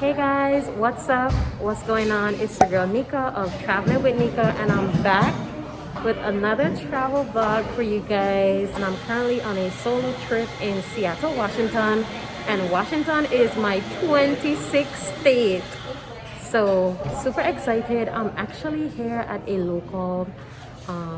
Hey guys, what's up? What's going on? It's your girl Nika of Traveling with Nika, and I'm back with another travel vlog for you guys. And I'm currently on a solo trip in Seattle, Washington, and Washington is my 26th state. So super excited. I'm actually here at a local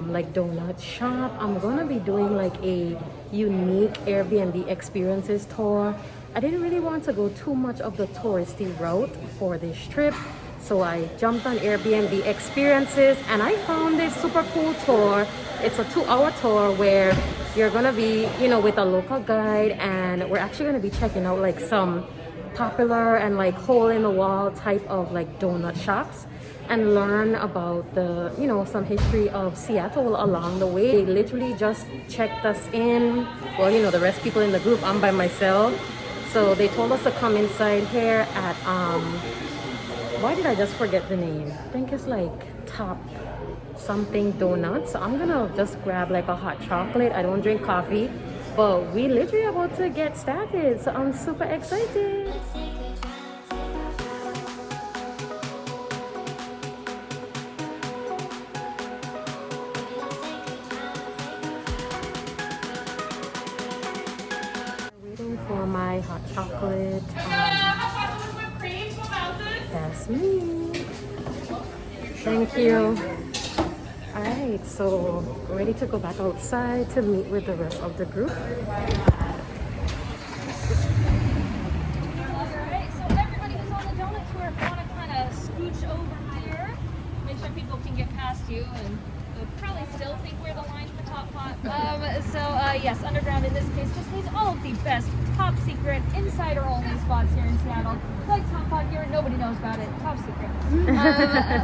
like donut shop. I'm gonna be doing like a unique Airbnb experiences tour. I didn't really want to go too much of the touristy route for this trip, so I jumped on Airbnb experiences and I found this super cool tour. It's a 2-hour tour where you're gonna be, with a local guide, and we're actually gonna be checking out like some popular and like hole in the wall type of like donut shops and learn about the some history of Seattle along the way. They literally just checked us in. Well, the rest people in the group, I'm by myself. So they told us to come inside here at why did I just forget the name? I think it's like Top something donuts. So I'm gonna just grab like a hot chocolate. I don't drink coffee, but we literally about to get started, so I'm super excited. Waiting for my hot chocolate. That's me. Thank you. All right, so ready to go back outside to meet with the rest of the group. Alright, so everybody who's on the donut tour, if you want to kind of scooch over here, make sure people can get past you, and they'll probably still think we're the line for Top Pot. Yes, underground in this case just means all of the best, top secret, insider only spots here in Seattle. Like Top Pot here, nobody knows about it. Top secret.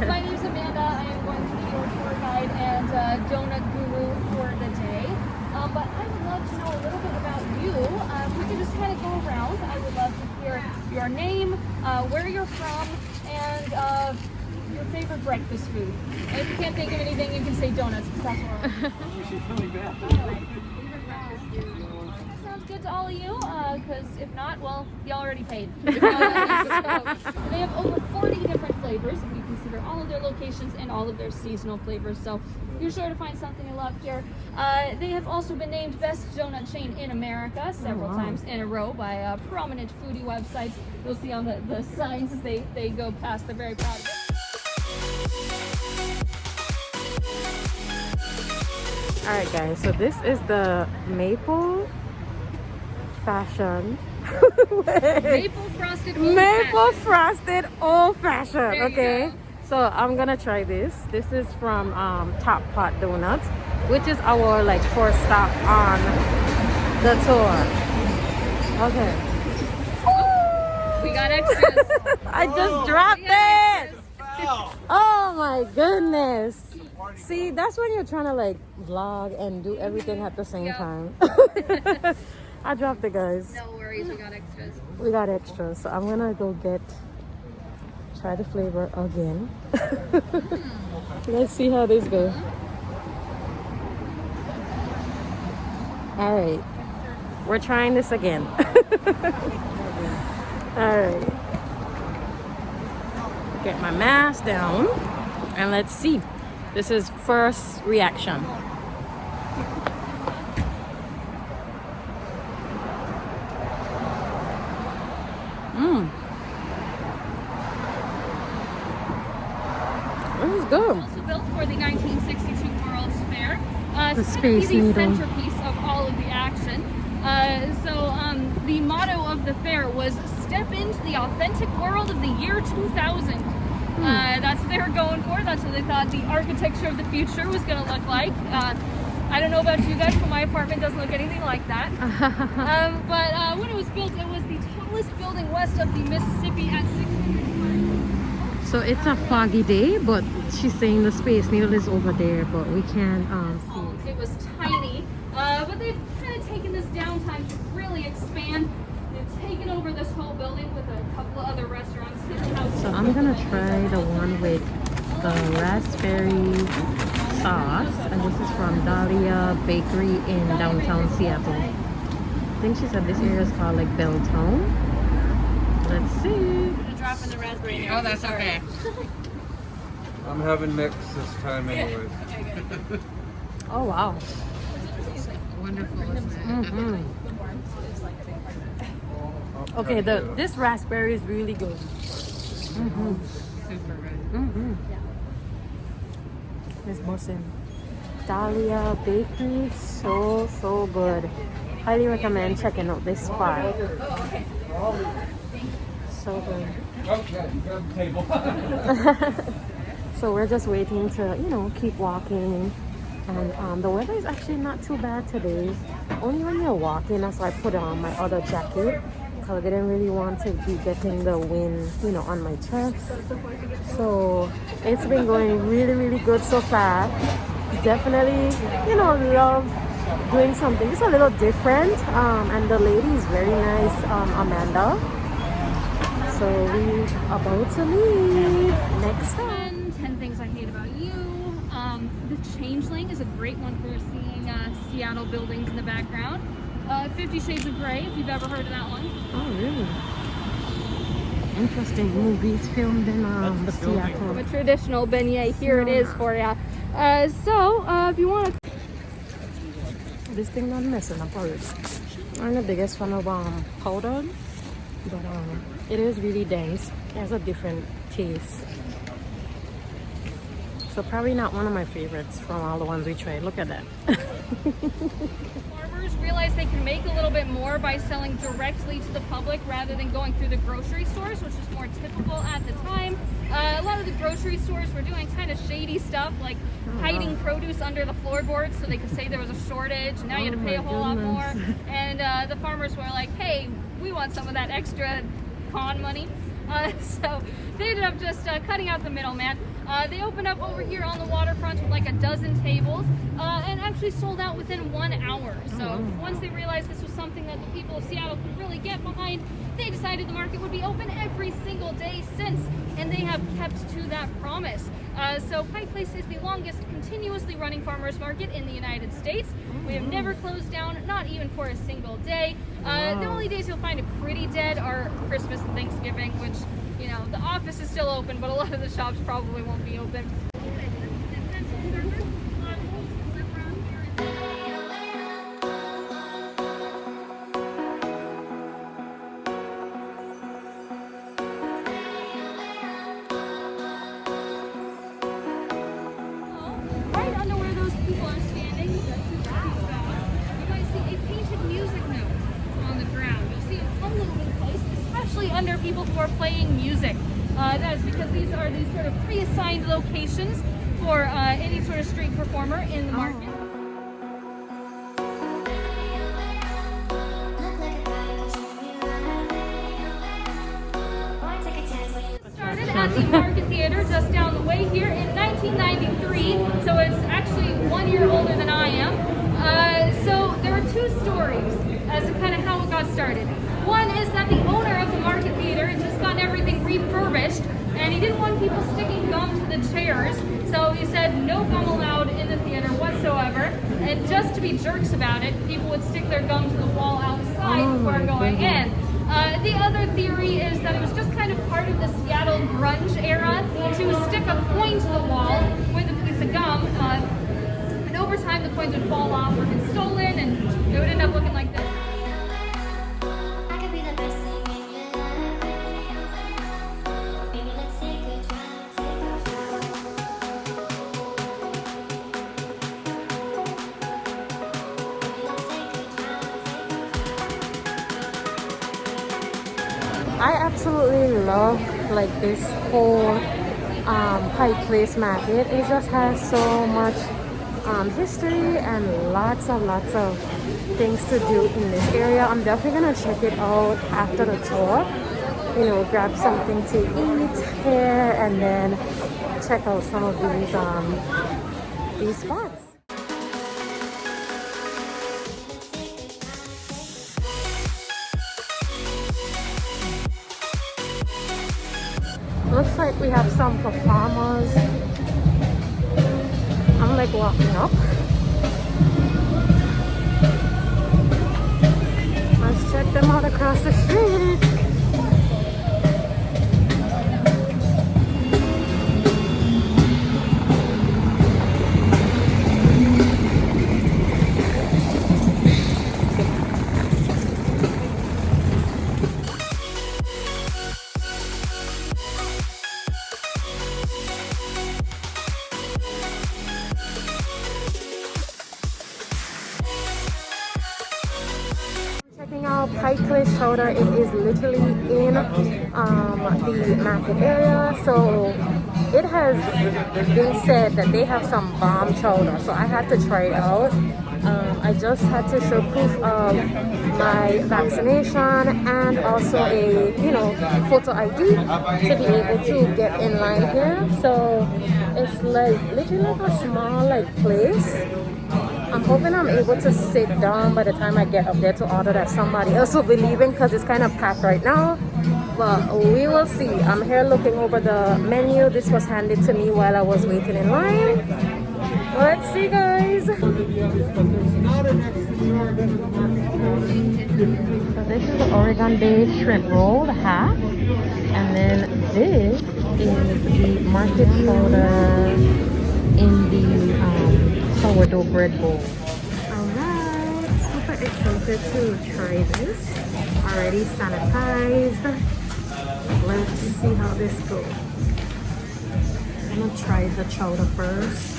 My name's Amanda. I am going to be your tour guide and donut guru for the day. But I would love to know a little bit about you. We can just kind of go around. I would love to hear your name, where you're from, and your favorite breakfast food. And if you can't think of anything, you can say donuts, because that's what we're Sounds good to all of you, because if not, well, you already paid. They have over 40 different flavors if you consider all of their locations and all of their seasonal flavors, so you're sure to find something you love here. They have also been named best donut chain in America several times in a row by prominent foodie websites. You'll see on the signs as they go past. They're very proud of it. All right, guys, so this is the maple fashion. Maple frosted old fashioned. Okay, so I'm gonna try this. This is from Top Pot Donuts, which is our like first stop on the tour. Okay. We got extras. I just dropped it. Oh my goodness. See, that's when you're trying to like vlog and do everything at the same time. I dropped it, guys. No worries, we got extras. We got extras, so I'm gonna go try the flavor again. Let's see how this goes. All right, we're trying this again. All right, get my mask down and let's see. This is first reaction. This is good. Also built for the 1962 World's Fair. The It's Space the Needle. centerpiece of all of the action. The motto of the fair was "Step into the authentic world of the year 2000." That's what they were going for. That's what they thought the architecture of the future was going to look like. I don't know about you guys, but my apartment doesn't look anything like that. But when it was built, it was the tallest building west of the Mississippi at 600 stories. So it's a foggy day, but she's saying the Space Needle is over there, but we can't see. It was tiny, but they've kind of taken this downtime to really expand. They've taken over this whole building with a couple of other restaurants. So I'm gonna try the one with the raspberry sauce, and this is from Dahlia Bakery in downtown Seattle. I think she said this area is called like Belltown. Let's see. dropping the raspberry in there. Oh, that's okay. I'm having mix this time anyways. Oh wow. Wonderful, isn't it? Mm-hmm. Okay, this raspberry is really good. Mm-hmm. Super good. Mm-hmm. Miss Morrison. Dahlia Bakery, so good. Highly recommend checking out this spot. So good. Okay, you got the table. So we're just waiting to, keep walking. And the weather is actually not too bad today. Only when you're walking, that's why I put on my other jacket. Because I didn't really want to be getting the wind, on my chest. So it's been going really, really good so far. Definitely, love doing something just a little different. And the lady is very nice, Amanda. So we about to leave. Next time. 10 things I hate about you. The Changeling is a great one for seeing Seattle buildings in the background. 50 Shades of Grey, if you've ever heard of that one. Oh, really? Interesting. Movies filmed in Seattle. A traditional beignet, here it is for you. So, if you want to... This thing not messing up already. I'm the biggest fan of powder, but it is really dense. It has a different taste. So probably not one of my favorites from all the ones we tried. Look at that. Farmers realize they can make a little bit more by selling directly to the public rather than going through the grocery stores, which is more typical at the time. A lot of the grocery stores were doing kind of shady stuff, like hiding produce under the floorboards so they could say there was a shortage. Now you had to pay a whole lot more. And the farmers were like, hey, we want some of that extra con money. So they ended up just cutting out the middleman. They opened up over here on the waterfront with like a dozen tables and actually sold out within 1 hour. So once they realized this was something that the people of Seattle could really get behind, they decided the market would be open every single day since, and they have kept to that promise. So Pike Place is the longest continuously running farmers market in the United States. We have never closed down, not even for a single day. The only days you'll find it pretty dead are Christmas and Thanksgiving, which, the office is still open, but a lot of the shops probably won't be open. Right under where those people are standing, you might see a painted music note on the ground. You'll see it all over the place, especially under people who are playing music. That is because these are these sort of pre-assigned locations for any sort of street performer in the market. Started at the Market Theater just down the way here in 1993, so it's actually 1 year older than I am. So there are two stories as to kind of how it got started. One is that the owner of the Market Theater had just gotten everything refurbished, and he didn't want people sticking gum to the chairs, so he said no gum allowed in the theater whatsoever. And just to be jerks about it, people would stick their gum to the wall outside before going in. The other theory is that it was just kind of part of the Seattle Brunch era to stick a coin to the wall with a piece of gum, and over time the coins would fall off or get stolen, and it would end up looking like this. I absolutely love this whole Pike Place Market. It just has so much history and lots of things to do in this area. I'm definitely gonna check it out after the tour. Grab something to eat here and then check out some of these spots. Looks like we have some performers. I'm walking up. Let's check them out across the street. Checking out Pike Place Chowder. It is literally in the market area. So it has been said that they have some bomb chowder. So I had to try it out. I just had to show proof of my vaccination and also a photo ID to be able to get in line here. So it's like literally like a small like place. I'm hoping I'm able to sit down by the time I get up there to order that somebody else will be leaving because it's kind of packed right now. But we will see. I'm here looking over the menu. This was handed to me while I was waiting in line. Let's see, guys. So this is the Oregon-based shrimp roll, the half. And then this is the market chowder in the sourdough bread bowl. Alright, super excited to try this. Already sanitized. Let's see how this goes. I'm gonna try the chowder first.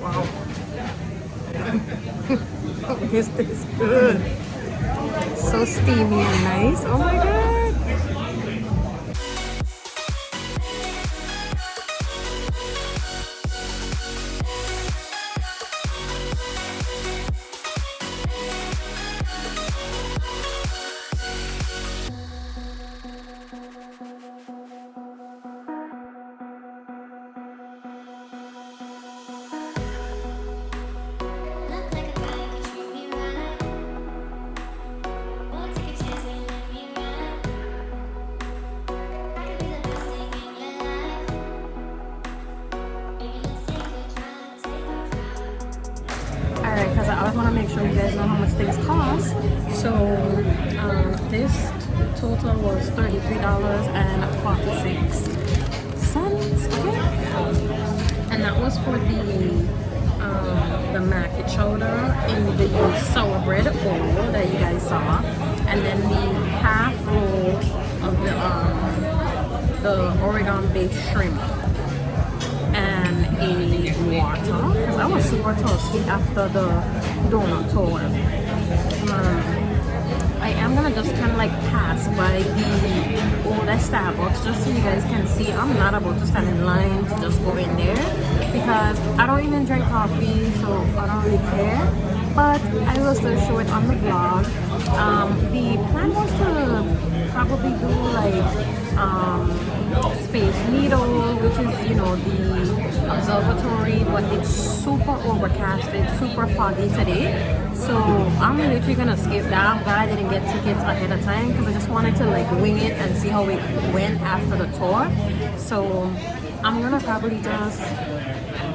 Wow. This tastes good. So steamy and nice. Oh my god. Alright, because I always want to make sure you guys know how much things cost. So this total was $33.46. Okay? And that was for the market chowder in the sour bread bowl that you guys saw, and then the half roll of the Oregon-based shrimp. And a water because I was super thirsty after the donut tour. I am gonna just kind of like pass by the older Starbucks just so you guys can see. I'm not about to stand in line to just go in there because I don't even drink coffee, so I don't really care. But I will still show it on the vlog. The plan was to probably do like Space Needle, which is the observatory, but it's super overcast, it's super foggy today, so I'm literally gonna skip that. I'm glad I didn't get tickets ahead of time because I just wanted to like wing it and see how it went after the tour. So I'm gonna probably just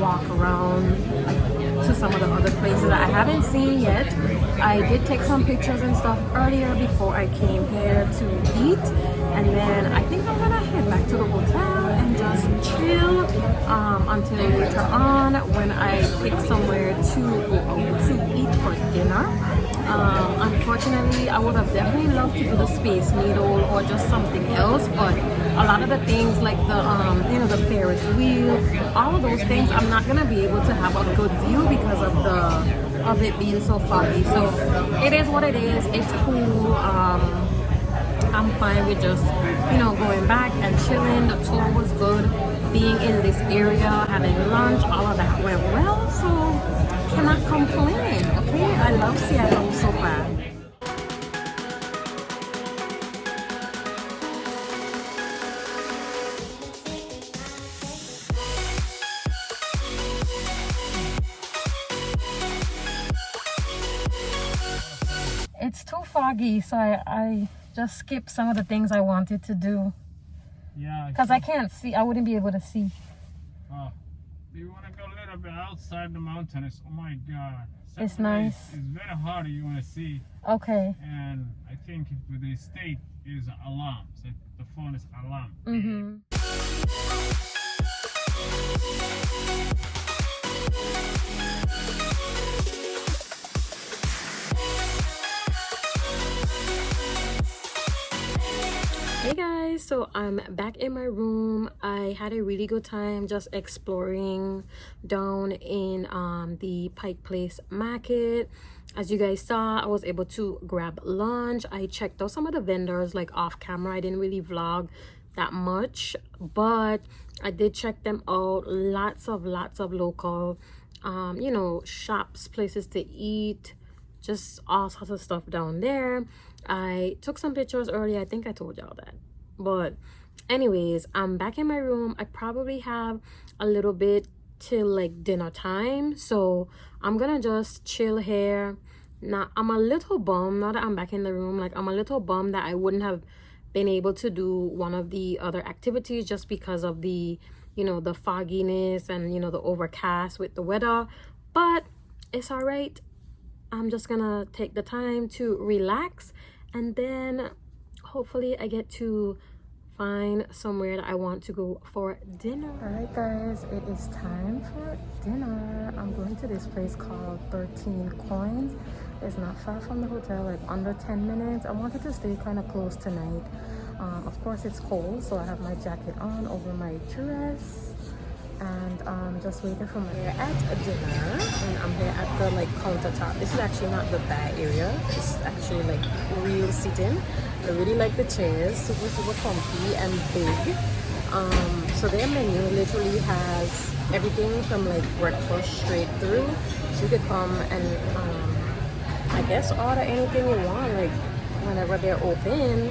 walk around to some of the other places that I haven't seen yet. I did take some pictures and stuff earlier before I came here to eat, and then I think I'm gonna head back to the hotel and just chill until later on when I pick somewhere to go out to eat for dinner. Unfortunately, I would have definitely loved to do the Space Needle or just something else, but a lot of the things like the Ferris wheel, all of those things, I'm not gonna be able to have a good view because of it being so foggy. So it is what it is. It's cool. I'm fine with just going back and chilling. The tour was good. Being in this area, having lunch, all of that went well. So cannot complain. Okay, I love Seattle so far. It's too foggy, so I just skipped some of the things I wanted to do. Yeah. Because I can't see, I wouldn't be able to see. Oh, you want to go a little bit outside the mountain? Oh my God. It's nice. It's very hard. You want to see. Okay. And I think the state is alarm. So the phone is alarm. Mm-hmm. Hey guys, so I'm back in my room. I had a really good time just exploring down in the Pike Place Market. As you guys saw, I was able to grab lunch. I checked out some of the vendors like off camera. I didn't really vlog that much, but I did check them out. Lots of local you know, shops, places to eat, just all sorts of stuff down there. I took some pictures earlier. I think I told y'all that. But anyways, I'm back in my room. I probably have a little bit till like dinner time, so I'm gonna just chill here. Now I'm a little bummed now that I'm back in the room. Like, I'm a little bummed that I wouldn't have been able to do one of the other activities just because of the, you know, the fogginess and, you know, the overcast with the weather. But it's all right. I'm just gonna take the time to relax, and then hopefully I get to find somewhere that I want to go for dinner. All right guys, it is time for dinner. I'm going to this place called 13 Coins. It's not far from the hotel, like under 10 minutes. I wanted to stay kind of close tonight. Of course it's cold, so I have my jacket on over my dress, and just waiting for my at dinner. And I'm here at the like countertop. This is actually not the bar area, it's actually like real seating. I really like the chairs, super comfy and big. So their menu literally has everything from like breakfast straight through, so you could come and I guess order anything you want, like whenever they're open.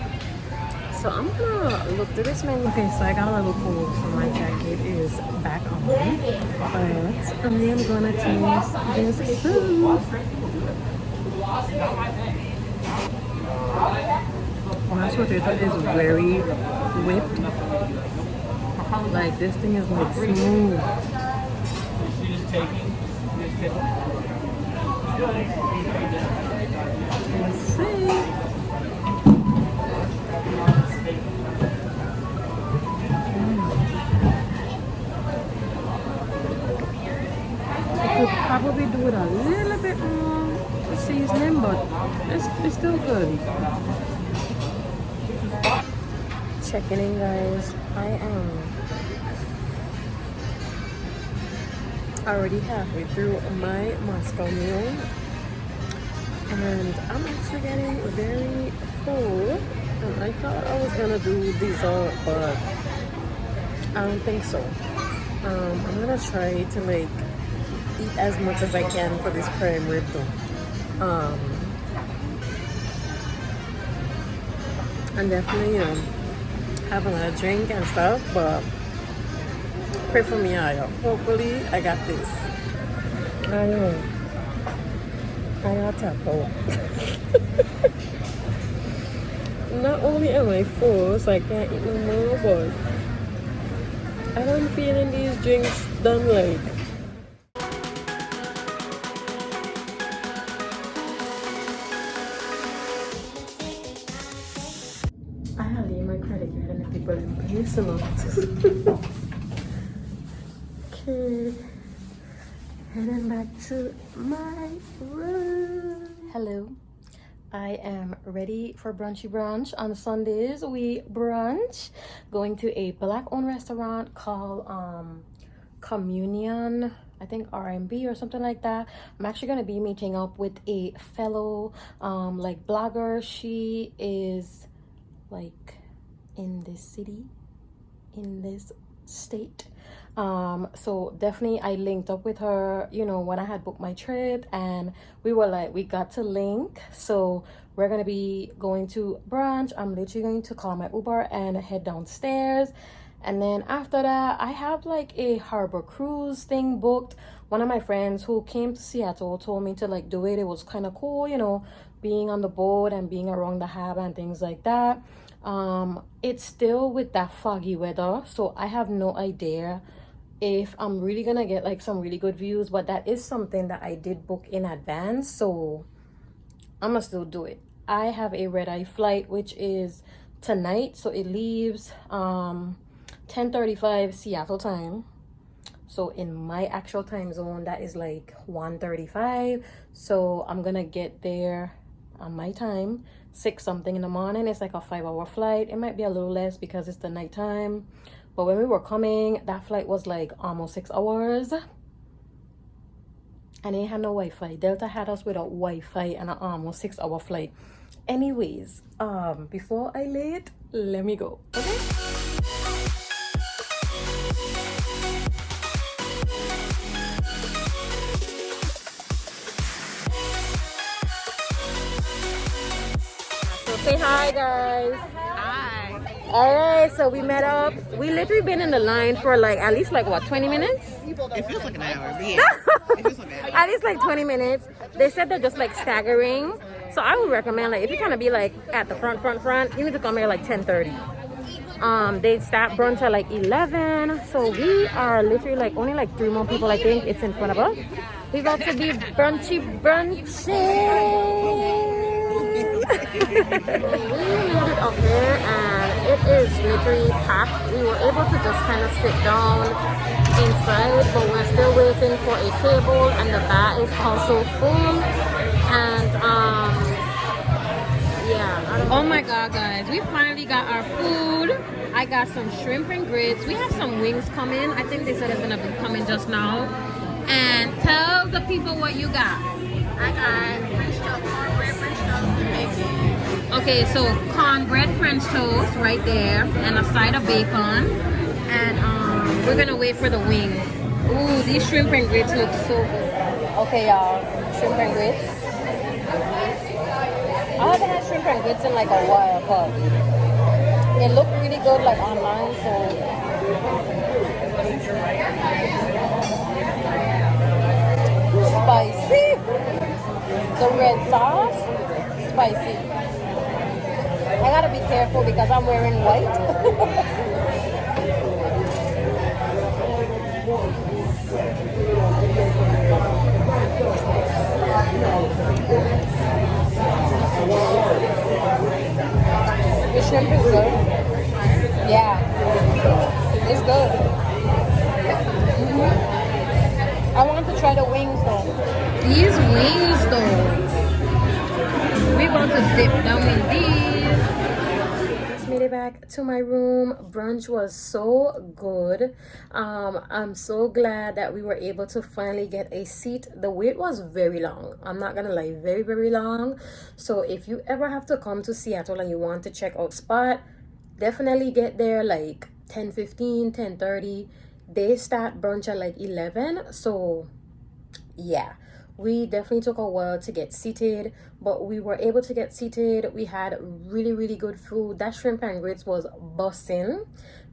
So I'm gonna look through this menu. Okay, so I got a little cold, so my jacket is back on. But I'm gonna taste this food. Mashed potato is very whipped. Like, this thing is like smooth. Let's see. I could probably do it a little bit more seasoning, but it's still good. Checking in, guys. I am already halfway through my Moscow meal, and I'm actually getting very full. And I thought I was gonna do dessert, but I don't think so. I'm gonna try to like eat as much as I can for this prime rib though. And definitely, you know, have another drink and stuff, but pray for me, Aya. Hopefully I got this. I know. I got tap out. Not only am I full, so I can't eat no more, but I don't feeling these drinks done like. I have leave my credit card and the people in place a lot. Okay, heading back to my room. Hello, I am ready for brunchy brunch. On Sundays we brunch, going to a black-owned restaurant called Communion, I think R&B or something like that. I'm actually going to be meeting up with a fellow like blogger. She is like in this city, in this state. So definitely I linked up with her, you know, when I had booked my trip, and we got to link. So we're gonna be going to brunch. I'm literally going to call my Uber and head downstairs, and then after that I have like a harbor cruise thing booked. One of my friends who came to Seattle told me to like do it. It was kind of cool, you know, being on the boat and being around the harbor and things like that. It's still with that foggy weather, so I have no idea if I'm really gonna get like some really good views, but that is something that I did book in advance, so I'm gonna still do it. I have a red-eye flight which is tonight, so it leaves 10:35 Seattle time. So in my actual time zone that is like 1:35, so I'm gonna get there on my time, 6 something in the morning. It's like a 5-hour flight. It might be a little less because it's the nighttime, but when we were coming, that flight was like almost 6 hours, and they had no Wi-Fi. Delta had us without Wi-Fi and an almost 6-hour flight. Anyways, before I late, let me go. Okay. So say hi, guys. Hi. All right, so we met up. We literally been in the line for like at least like what, 20 minutes? It feels like an hour, but yeah. It feels like an hour. At least like 20 minutes. They said they're just like staggering. So I would recommend, like, if you're trying to be like at the front, you need to come here like 10:30. They start brunch at like 11. So we are literally like only like 3 more people, I think. It's in front of us. We about to be brunchy. We made it up there and it is literally packed. We were able to just kind of sit down inside, but we're still waiting for a table, and the bar is also full. And yeah. Oh my god, guys, we finally got our food. I got some shrimp and grits. We have some wings coming. I think they said it's gonna be coming just now. And tell the people what you got. I got French toast, cornbread, French toast, and bacon. Okay, so cornbread French toast right there, and a side of bacon. And we're gonna wait for the wings. Ooh, these shrimp and grits look so good. Okay, y'all, shrimp and grits. I haven't had shrimp and grits in like a while, but it looked really good like online, so. Spicy. The red sauce, spicy. I gotta be careful because I'm wearing white. The shrimp is good. Yeah, it's good. I want to try the wings though. These wings though. We're about to dip down in these. Just made it back to my room. Brunch was so good. I'm so glad that we were able to finally get a seat. The wait was very long. I'm not gonna lie, very, very long. So if you ever have to come to Seattle and you want to check out spot, definitely get there like 10:15, 10:30. They start brunch at like 11. So yeah, we definitely took a while to get seated, but we were able to get seated. We had really, really good food. That shrimp and grits was bussin'.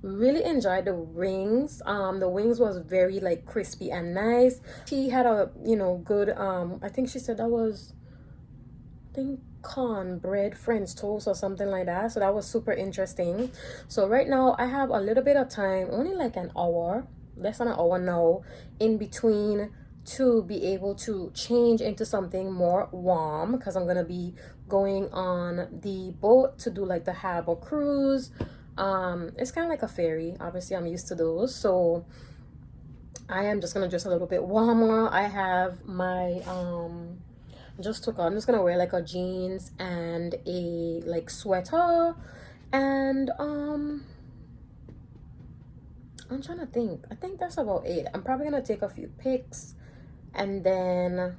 Really enjoyed the wings. The wings was very like crispy and nice. She had a, you know, good I think she said that was, I think, cornbread French toast or something like that. So that was super interesting. So right now I have a little bit of time, only like an hour, less than an hour now, in between to be able to change into something more warm, because I'm gonna be going on the boat to do like the harbor cruise. It's kind of like a ferry. Obviously I'm used to those, so I am just gonna dress a little bit warmer. I have my I'm just gonna wear like a jeans and a like sweater, and I'm trying to think. I think that's about it. I'm probably gonna take a few pics and then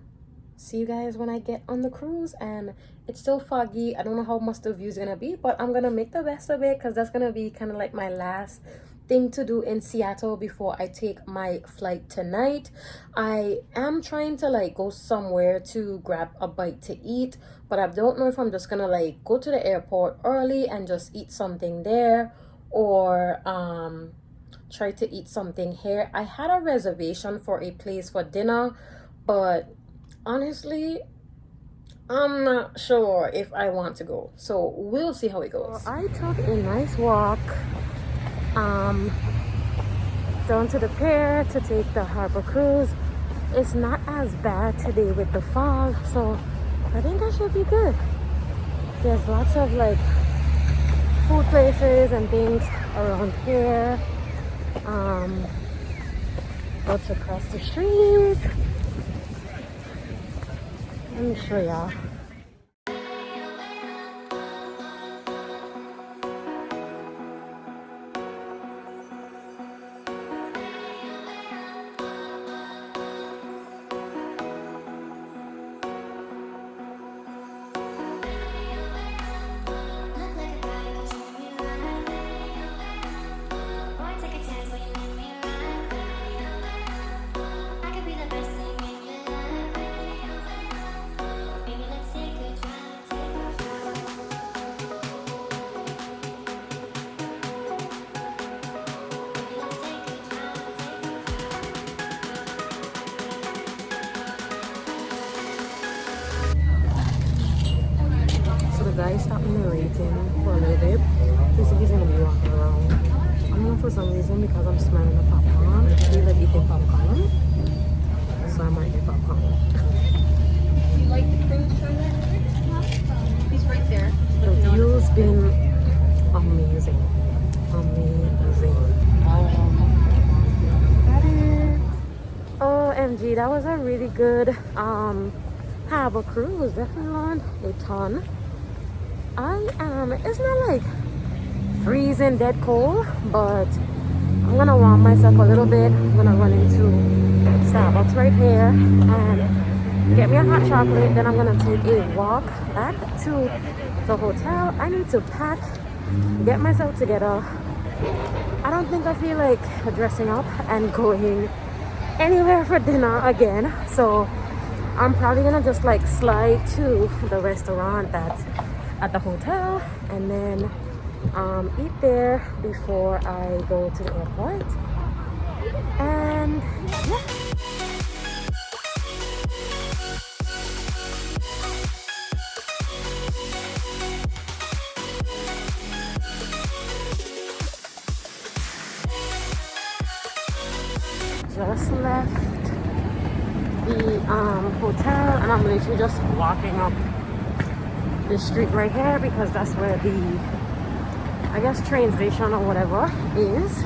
see you guys when I get on the cruise. And it's still foggy. I don't know how much the view is gonna be, but I'm gonna make the best of it, because that's gonna be kind of like my last thing to do in Seattle before I take my flight tonight. I am trying to like go somewhere to grab a bite to eat, but I don't know if I'm just gonna like go to the airport early and just eat something there, or try to eat something here. I had a reservation for a place for dinner, but honestly I'm not sure if I want to go, so we'll see how it goes. I took a nice walk down to the pier to take the harbor cruise. It's not as bad today with the fog, so I think I should be good. There's lots of like food places and things around here. What's across the street? Let me show y'all. the guy stopped narrating for a little bit. He said he's gonna be walking around. I don't know, for some reason, because I'm smelling the popcorn, I feel like eating popcorn. So I might get popcorn. You like the cruise trailer? He's right there. The view's been amazing. Amazing. OMG, that was a really good harbor cruise. Definitely learned a ton. It's not like freezing dead cold, but I'm gonna warm myself a little bit. I'm gonna run into Starbucks right here and get me a hot chocolate. Then I'm gonna take a walk back to the hotel. I need to pack, get myself together. I don't think I feel like dressing up and going anywhere for dinner again. So I'm probably gonna just like slide to the restaurant that's at the hotel and then eat there before I go to the airport. And yeah. Just left the hotel and I'm literally just walking up the street right here because that's where the, I guess, train station or whatever is.